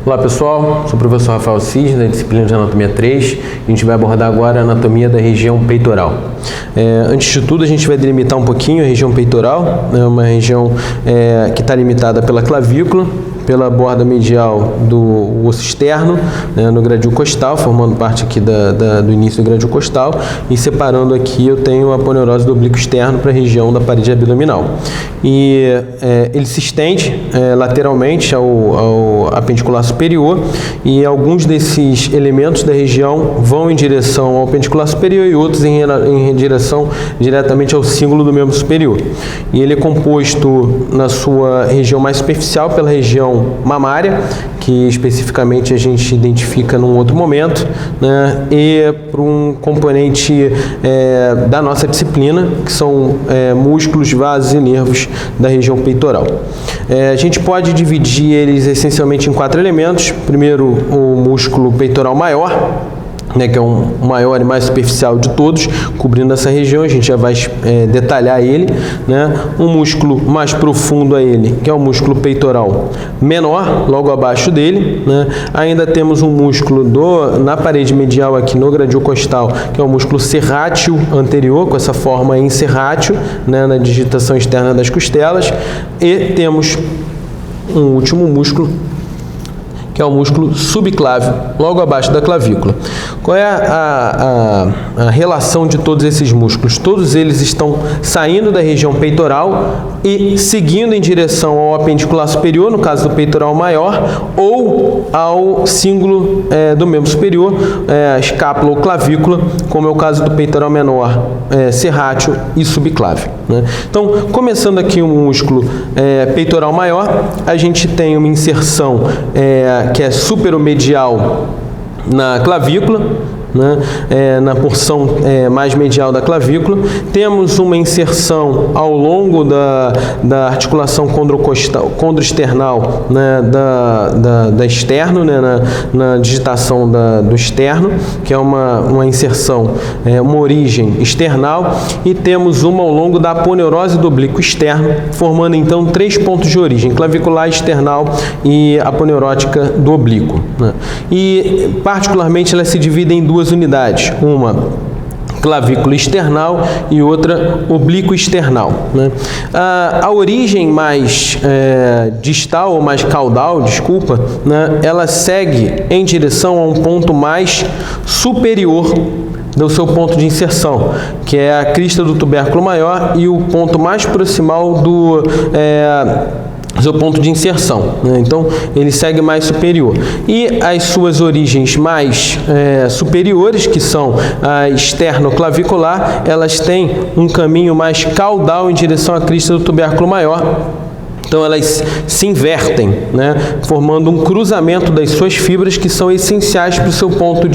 Olá pessoal, sou o professor Rafael Cis, da disciplina de Anatomia 3, e a gente vai abordar agora a anatomia da região peitoral. Antes de tudo, a gente vai delimitar um pouquinho a região peitoral, uma região que está limitada pela clavícula, pela borda medial do osso externo, no gradil costal, formando parte aqui do início do gradil costal, e separando aqui eu tenho a aponeurose do oblíquo externo para a região da parede abdominal. E ele se estende lateralmente ao apendicular superior, e alguns desses elementos da região vão em direção ao apendicular superior e outros em direção diretamente ao cíngulo do membro superior. E ele é composto na sua região mais superficial pela região mamária, que especificamente a gente identifica num outro momento, e por um componente da nossa disciplina, que são músculos, vasos e nervos da região peitoral. A gente pode dividir eles essencialmente em 4 elementos. Primeiro, o músculo peitoral maior, que é o maior e mais superficial de todos, cobrindo essa região. A gente já vai detalhar ele, Um músculo mais profundo a ele, que é o músculo peitoral menor, logo abaixo dele, Ainda temos um músculo na parede medial aqui no gradil costal, que é o músculo serrátil anterior, com essa forma em serrátil, na digitação externa das costelas. E temos um último músculo, que é o músculo subclávio, logo abaixo da clavícula. Qual é a relação de todos esses músculos? Todos eles estão saindo da região peitoral e seguindo em direção ao apendicular superior, no caso do peitoral maior, ou ao cíngulo do membro superior, escápula ou clavícula, como é o caso do peitoral menor, serrátil e subclávio. Então, começando aqui o músculo peitoral maior, a gente tem uma inserção que é superomedial na clavícula, na porção mais medial da clavícula. Temos uma inserção ao longo da articulação condroesternal, da externo, na digitação do externo, que é uma inserção, uma origem external, e temos uma ao longo da aponeurose do oblíquo externo, formando então 3 pontos de origem: clavicular, external e aponeurótica do oblíquo. E particularmente elas se dividem em 2 unidades, uma clavícula external e outra oblíquo external. A origem mais distal ou mais caudal, ela segue em direção a um ponto mais superior do seu ponto de inserção, que é a crista do tubérculo maior, e o ponto mais proximal do seu ponto de inserção. Então, ele segue mais superior. E as suas origens mais superiores, que são a externoclavicular, elas têm um caminho mais caudal em direção à crista do tubérculo maior. Então, elas se invertem, formando um cruzamento das suas fibras, que são essenciais para o seu ponto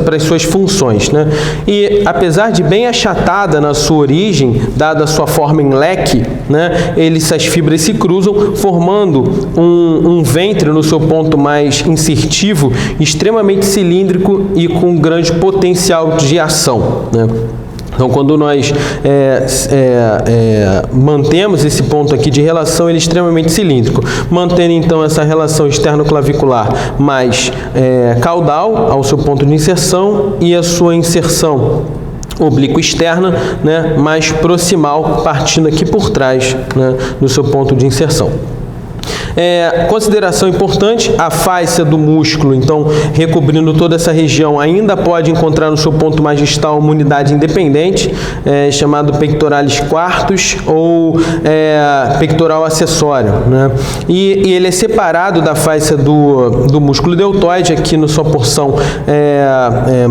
para as suas funções. E, apesar de bem achatada na sua origem, dada a sua forma em leque, essas fibras se cruzam, formando um ventre no seu ponto mais insertivo, extremamente cilíndrico e com grande potencial de ação. Então, quando nós mantemos esse ponto aqui de relação, ele é extremamente cilíndrico. Mantendo, então, essa relação externo-clavicular mais caudal ao seu ponto de inserção, e a sua inserção oblíqua externa, mais proximal, partindo aqui por trás, do seu ponto de inserção. Consideração importante: a fáscia do músculo, então, recobrindo toda essa região, ainda pode encontrar no seu ponto mais distal uma unidade independente, chamado pectoralis quartus ou pectoral acessório, E ele é separado da fáscia do músculo deltoide, aqui na sua porção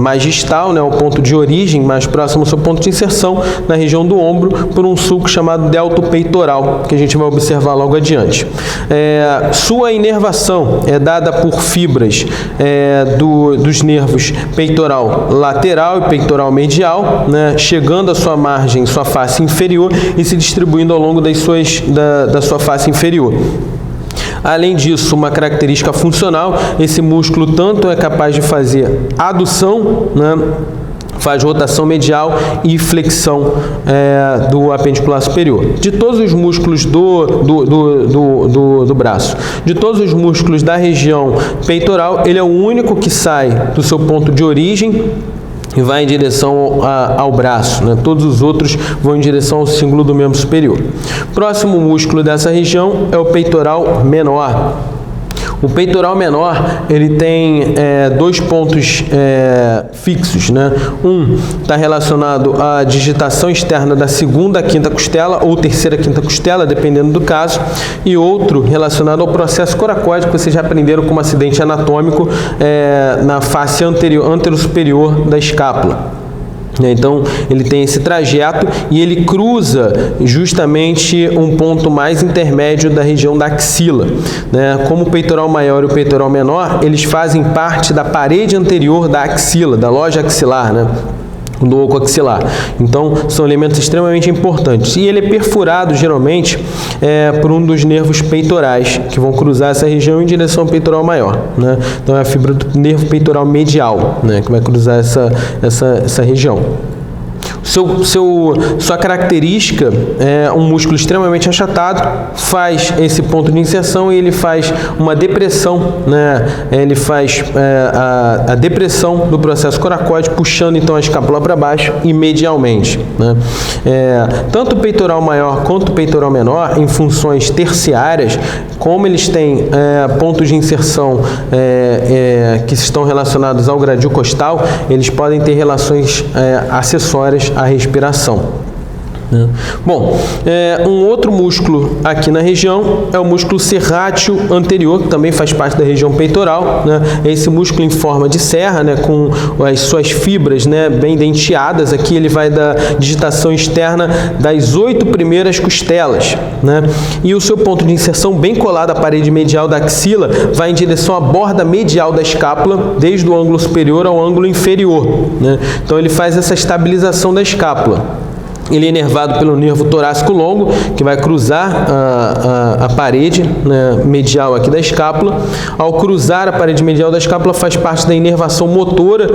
mais distal, o ponto de origem mais próximo ao seu ponto de inserção, na região do ombro, por um sulco chamado deltopeitoral, que a gente vai observar logo adiante. Sua inervação é dada por fibras dos nervos peitoral lateral e peitoral medial, chegando à sua margem, sua face inferior, e se distribuindo ao longo da sua face inferior. Além disso, uma característica funcional: esse músculo tanto é capaz de fazer adução, faz rotação medial e flexão do apendicular superior. De todos os músculos do braço, de todos os músculos da região peitoral, ele é o único que sai do seu ponto de origem e vai em direção ao braço, né? Todos os outros vão em direção ao cíngulo do membro superior. Próximo músculo dessa região é o peitoral menor. O peitoral menor, ele tem dois pontos fixos, né? Um está relacionado à digitação externa da segunda à quinta costela ou terceira à quinta costela, dependendo do caso, e outro relacionado ao processo coracóide, que vocês já aprenderam como acidente anatômico na face antero-superior da escápula. Então, ele tem esse trajeto e ele cruza justamente um ponto mais intermédio da região da axila, né? Como o peitoral maior e o peitoral menor, eles fazem parte da parede anterior da axila, da loja axilar, né? Do oco axilar. Então, são elementos extremamente importantes. E ele é perfurado, geralmente, por um dos nervos peitorais, que vão cruzar essa região em direção ao peitoral maior, né? Então, é a fibra do nervo peitoral, né, que vai cruzar essa região. Sua característica é um músculo extremamente achatado, faz esse ponto de inserção e ele faz uma depressão, né? Ele faz a depressão do processo coracóide, puxando então a escápula para baixo e medialmente, né? Tanto o peitoral maior quanto o peitoral menor, em funções terciárias, como eles têm pontos de inserção que estão relacionados ao gradil costal, eles podem ter relações acessórias à respiração. Bom, um outro músculo aqui na região é o músculo serrátil anterior, que também faz parte da região peitoral, né? Esse músculo em forma de serra, né, com as suas fibras, né, bem denteadas. Aqui ele vai da digitação externa das 8 primeiras costelas, né? E o seu ponto de inserção bem colado à parede medial da axila vai em direção à borda medial da escápula, desde o ângulo superior ao ângulo inferior, né? Então ele faz essa estabilização da escápula. Ele é inervado pelo nervo torácico longo, que vai cruzar a parede, né, medial aqui da escápula. Ao cruzar a parede medial da escápula, faz parte da inervação motora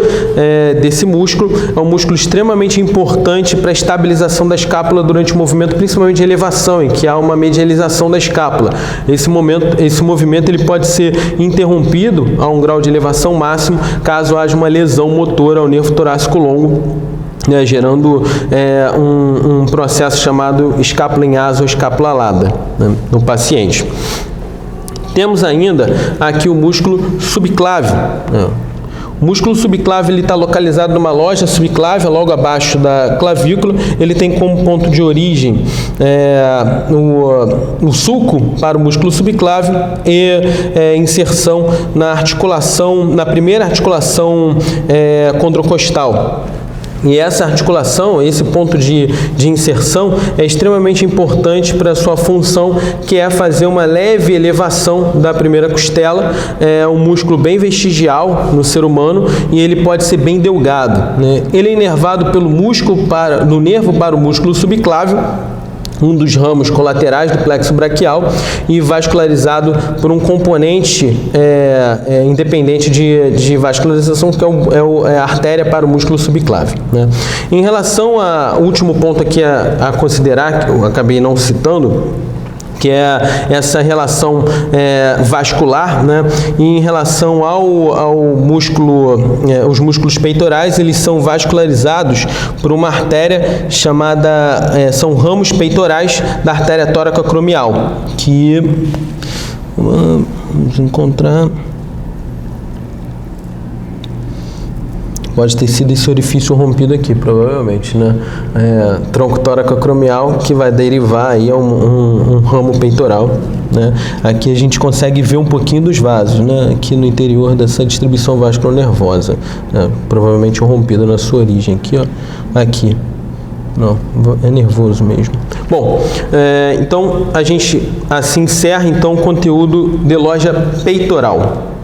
desse músculo. É um músculo extremamente importante para a estabilização da escápula durante o movimento, principalmente de elevação, em que há uma medialização da escápula. Esse movimento ele pode ser interrompido a um grau de elevação máximo, caso haja uma lesão motora ao nervo torácico longo, né, gerando um processo chamado escápula em asa ou escápula alada, né, no paciente. Temos ainda aqui o músculo subclávio, né. O músculo subclávio está localizado numa loja subclávia, logo abaixo da clavícula. Ele tem como ponto de origem o sulco para o músculo subclávio e inserção na articulação, na primeira articulação condrocostal. E essa articulação, esse ponto de inserção é extremamente importante para a sua função, que é fazer uma leve elevação da primeira costela. É um músculo bem vestigial no ser humano e ele pode ser bem delgado, né? Ele é inervado pelo no nervo para o músculo subclávio, um dos ramos colaterais do plexo braquial, e vascularizado por um componente independente de vascularização, que é a artéria para o músculo subclávio, né? Em relação ao último ponto aqui a considerar, que eu acabei não citando, que é essa relação vascular, né? E em relação ao músculo, os músculos peitorais, eles são vascularizados por uma artéria chamada, são ramos peitorais da artéria tóraco-acromial, que vamos encontrar. Pode ter sido esse orifício rompido aqui, provavelmente, né? Tronco tóraco-acromial, que vai derivar aí a um ramo peitoral, né? Aqui a gente consegue ver um pouquinho dos vasos, né? Aqui no interior dessa distribuição vasculonervosa, né? Provavelmente rompido na sua origem. Aqui, ó. Aqui. Não, é nervoso mesmo. Bom, então a gente assim encerra então o conteúdo de loja peitoral.